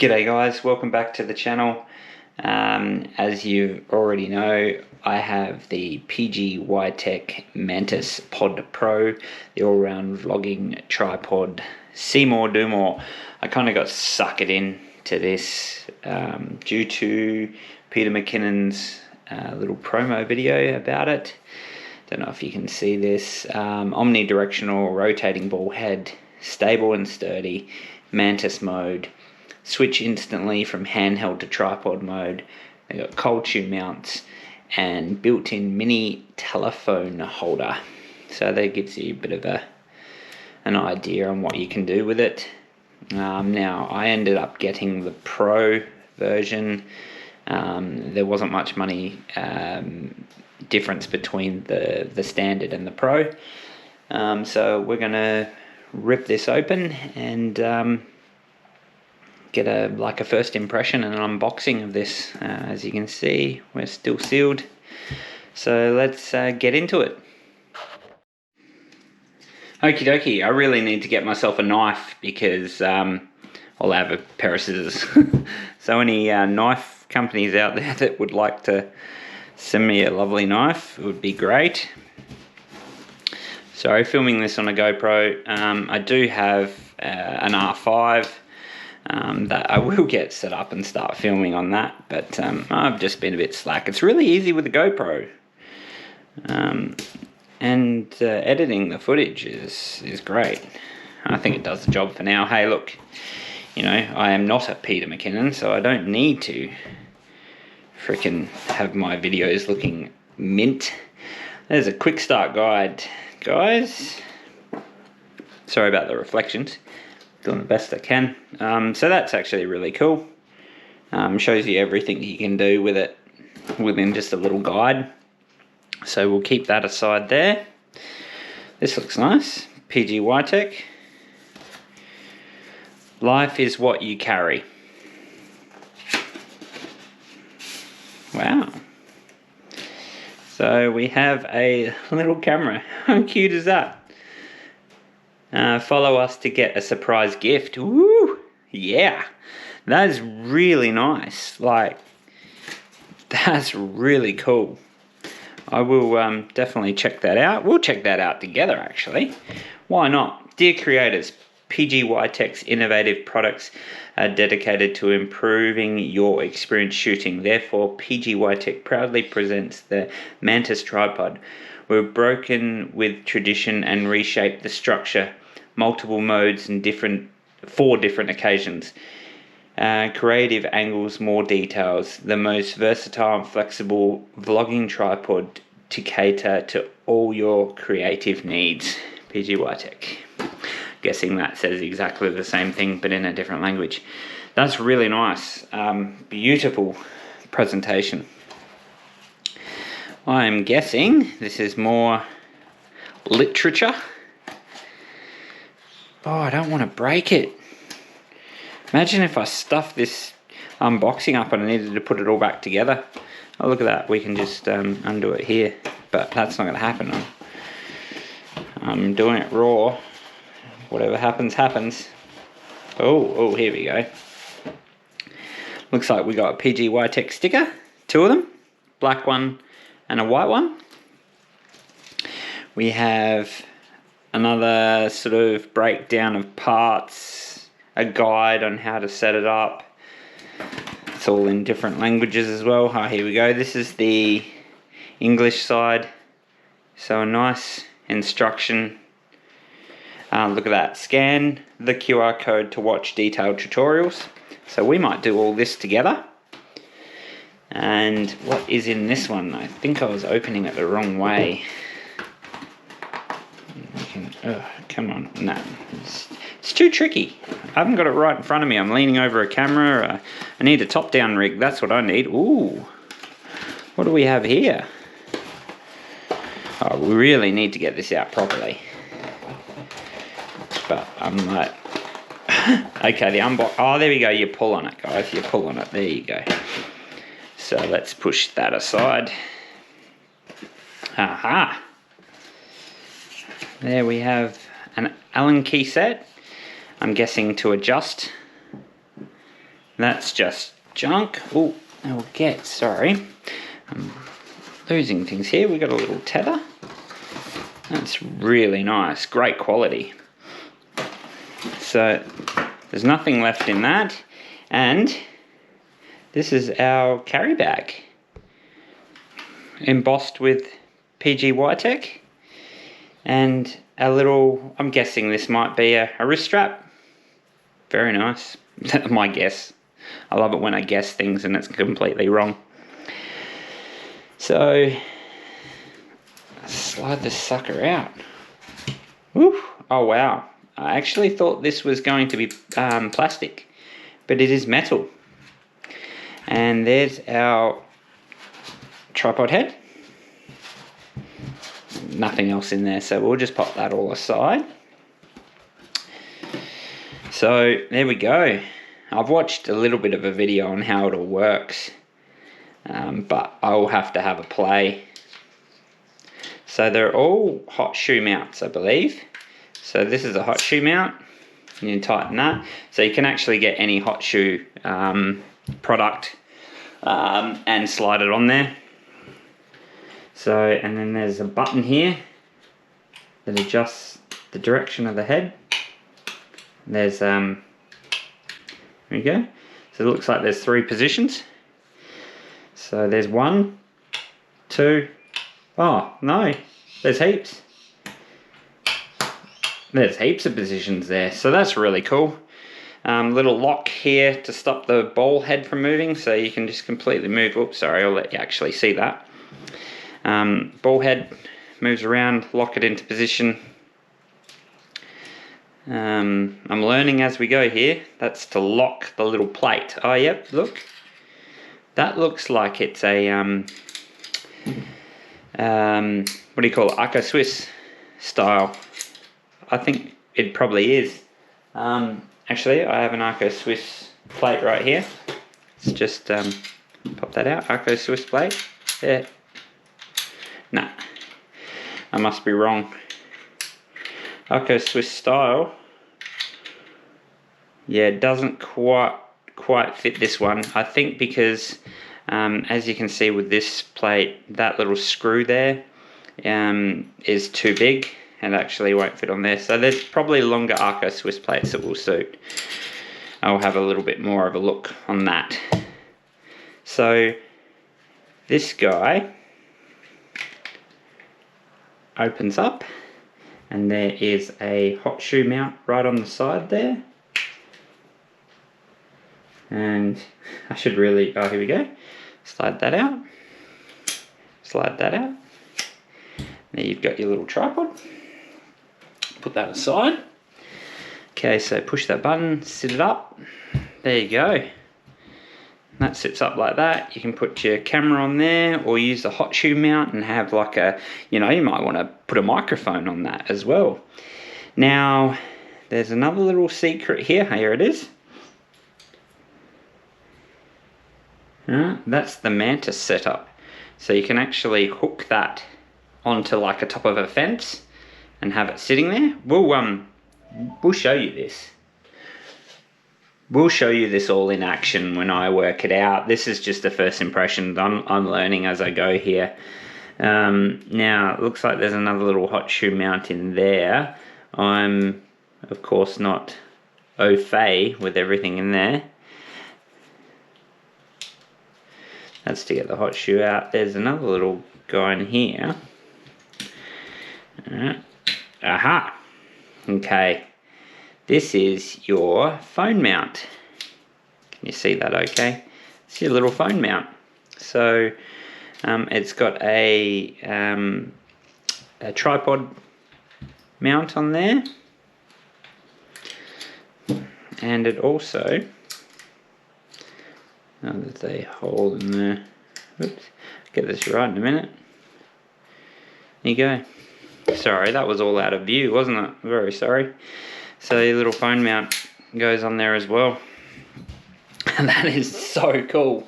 G'day guys, welcome back to the channel. As you already know, I have the PGYtech Mantispod Pro, the all-round vlogging tripod. See more, do more. I kind of got suckered into this due to Peter McKinnon's little promo video about it. Don't know if you can see this. Omnidirectional rotating ball head, stable and sturdy, Mantis mode. Switch instantly from handheld to tripod mode. They got cold shoe mounts and built-in mini telephone holder. So that gives you a bit of an idea on what you can do with it. Now I ended up getting the Pro version. There wasn't much money difference between the standard and the Pro. So we're gonna rip this open and get a first impression and an unboxing of this. As you can see, we're still sealed, so let's get into it. Okie dokie, I really need to get myself a knife because I'll have a pair of scissors. So any knife companies out there that would like to send me a lovely knife, it would be great. So filming this on a GoPro, I do have an R5 that I will get set up and start filming on that, but I've just been a bit slack. It's really easy with the GoPro, and editing the footage is great. I think it does the job for now. Hey look, you know, I am not a Peter McKinnon, so I don't need to freaking have my videos looking mint. There's a quick start guide, guys. Sorry about the reflections. Doing the best I can. So that's actually really cool. Shows you everything you can do with it within just a little guide. So we'll keep that aside there. This looks nice. PGYtech. Life is what you carry. Wow. So we have a little camera. How cute is that? Follow us to get a surprise gift. Woo! Yeah, that is really nice. Like, that's really cool. I will definitely check that out. We'll check that out together, actually. Why not? Dear creators, PGYtech's innovative products are dedicated to improving your experience shooting. Therefore, PGYtech proudly presents the Mantis tripod. We've broken with tradition and reshaped the structure. Multiple modes and four different occasions. Creative angles, more details. The most versatile and flexible vlogging tripod to cater to all your creative needs. PGYtech. Guessing that says exactly the same thing but in a different language. That's really nice. Beautiful presentation. I'm guessing this is more literature. Oh, I don't want to break it. Imagine if I stuffed this unboxing up and I needed to put it all back together. Oh, look at that. We can just undo it here. But that's not going to happen. I'm doing it raw. Whatever happens, happens. Oh, here we go. Looks like we got a PGYtech sticker. Two of them. Black one and a white one. We have another sort of breakdown of parts, a guide on how to set it up. It's all in different languages as well. Oh, here we go. This is the English side. So a nice instruction. Look at that. Scan the QR code to watch detailed tutorials. So we might do all this together. And what is in this one? I think I was opening it the wrong way. Oh, come on, no, it's too tricky. I haven't got it right in front of me. I'm leaning over a camera. I need a top-down rig. That's what I need. Ooh, what do we have here? Oh, we really need to get this out properly. But I'm like, okay, the unbox. Oh, there we go. You pull on it, guys. You pull on it. There you go. So let's push that aside. Aha. There we have an Allen key set. I'm guessing to adjust That's just junk. Oh, I'll get, sorry. I'm losing things here. We got a little tether. That's really nice, great quality. So there's nothing left in that. And this is our carry bag, embossed with PGYtech. And a little, I'm guessing this might be a wrist strap. Very nice. My guess. I love it when I guess things and it's completely wrong. So, slide this sucker out. Woo. Oh wow. I actually thought this was going to be plastic, but it is metal. And there's our tripod head. Nothing else in there, so we'll just pop that all aside. So there we go. I've watched a little bit of a video on how it all works, but I'll have to have a play. So they're all hot shoe mounts, I believe. So this is a hot shoe mount, and you tighten that. So you can actually get any hot shoe product and slide it on there. So, and then there's a button here that adjusts the direction of the head. There's, there we go. So it looks like there's 3 positions. So there's 1, 2, oh no, there's heaps. There's heaps of positions there, so that's really cool. Little lock here to stop the ball head from moving, so you can just completely move. Oops, sorry, I'll let you actually see that. Ball head moves around, lock it into position. I'm learning as we go here. That's to lock the little plate. Oh yep, look. That looks like it's a what do you call it? Arco Swiss style. I think it probably is. Actually, I have an Arco Swiss plate right here. Let's just pop that out. Arco Swiss plate. There. Nah, I must be wrong. Arco Swiss style. Yeah, it doesn't quite fit this one. I think because, as you can see with this plate, that little screw there is too big and actually won't fit on there. So there's probably longer Arco Swiss plates that will suit. I'll have a little bit more of a look on that. So this guy opens up and there is a hot shoe mount right on the side there. And I should really, oh here we go, slide that out, slide that out. There you've got your little tripod, put that aside. Okay, so push that button, sit it up, there you go. That sits up like that. You can put your camera on there or use the hot shoe mount and have like a, you know, you might want to put a microphone on that as well. Now, there's another little secret here. Here it is. That's the Mantis setup. So you can actually hook that onto like a top of a fence and have it sitting there. We'll show you this. We'll show you this all in action when I work it out. This is just the first impression. I'm learning as I go here. Now, it looks like there's another little hot shoe mount in there. I'm, of course, not au fait with everything in there. That's to get the hot shoe out. There's another little guy in here. Aha! Okay. This is your phone mount. Can you see that okay? It's your little phone mount. So it's got a tripod mount on there. And it also, there's a hole in there. Oops, get this right in a minute. There you go. Sorry, that was all out of view, wasn't it? Very sorry. So your little phone mount goes on there as well. And that is so cool.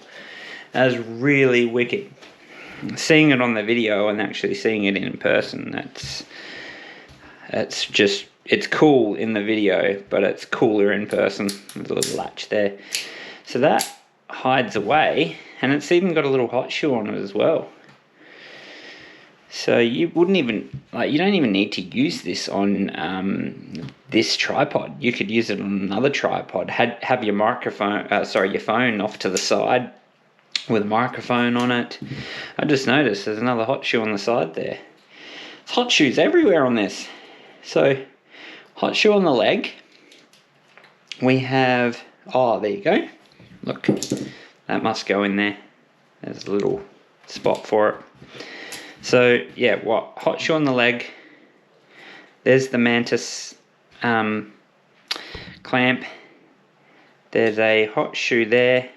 That is really wicked. Seeing it on the video and actually seeing it in person, it's cool in the video, but it's cooler in person. There's a little latch there. So that hides away, and it's even got a little hot shoe on it as well. So you wouldn't even, like, you don't even need to use this on this tripod. You could use it on another tripod. Have your microphone, your phone off to the side with a microphone on it. I just noticed there's another hot shoe on the side there. There's hot shoes everywhere on this. So hot shoe on the leg. We have, oh, there you go. Look, that must go in there. There's a little spot for it. So yeah, hot shoe on the leg. There's the Mantis clamp. There's a hot shoe there.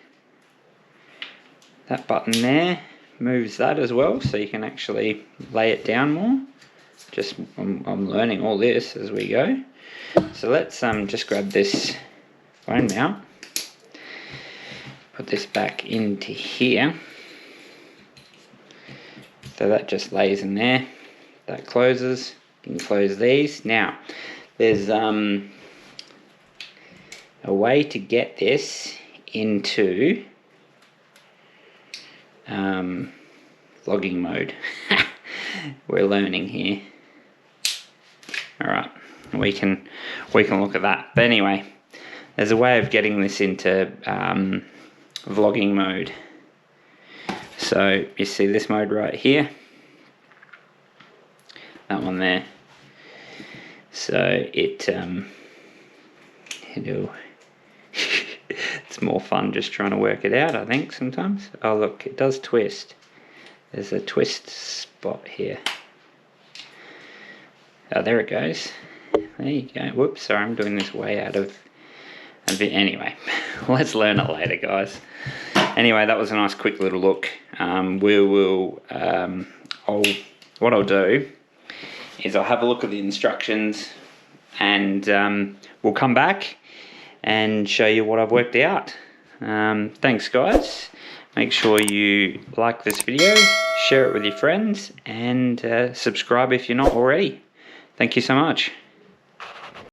That button there moves that as well, so you can actually lay it down more. I'm learning all this as we go. So let's just grab this phone mount. Put this back into here. So that just lays in there. That closes. You can close these. Now, there's a way to get this into vlogging mode. We're learning here. All right, we can look at that. But anyway, there's a way of getting this into vlogging mode. So you see this mode right here, that one there. So it's more fun just trying to work it out, I think, sometimes. Oh look, it does twist. There's a twist spot here. Oh, there it goes. There you go. Whoops, sorry, I'm doing this way out of a bit. Anyway, let's learn it later, guys. Anyway, that was a nice quick little look. What I'll do is I'll have a look at the instructions, and we'll come back and show you what I've worked out. Thanks, guys. Make sure you like this video, share it with your friends, and subscribe if you're not already. Thank you so much.